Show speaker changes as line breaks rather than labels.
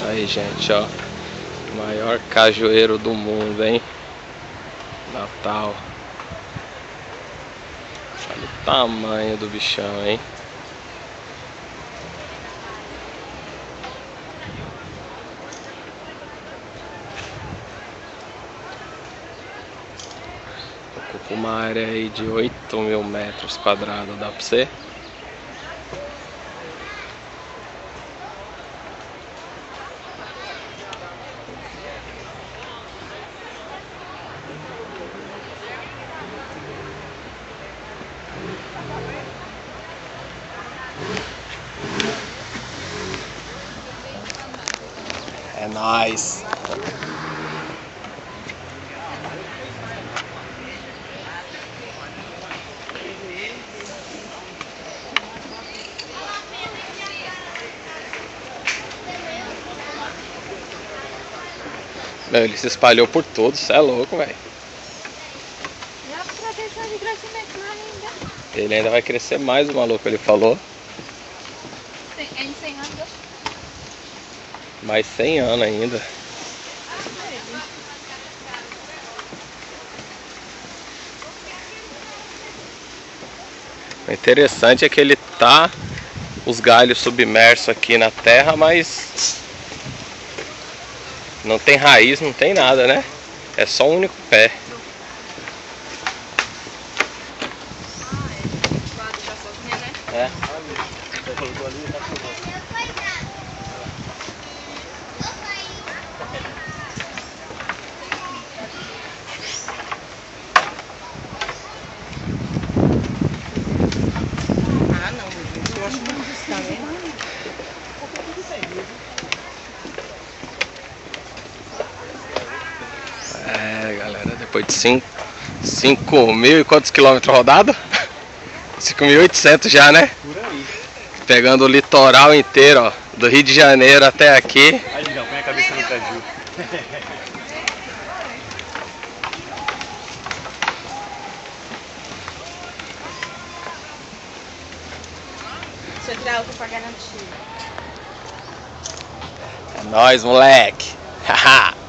Aí, gente, ó. Maior cajueiro do mundo, hein? Natal. Olha o tamanho do bichão, hein? Ocupa uma área aí de 8.000 metros quadrados, dá pra você? É nóis! Meu, ele se espalhou por tudo, cê é louco, velho. Ele ainda vai crescer mais, o maluco, ele falou.
Em 100 anos.
Mais 100 anos ainda. O interessante é que ele tá os galhos submersos aqui na terra, mas não tem raiz, não tem nada, né? É só um único pé. É.
Ah, não, eu acho muito estranho.
É, galera, depois de 5.000 e quantos quilômetros rodado? 5.800 já, né?
Por aí.
Pegando o litoral inteiro, ó, do Rio de Janeiro até aqui.
Aí, Digão, põe a cabeça no caju.
Deixa eu tirar outra pra garantir.
É nóis, moleque! Haha!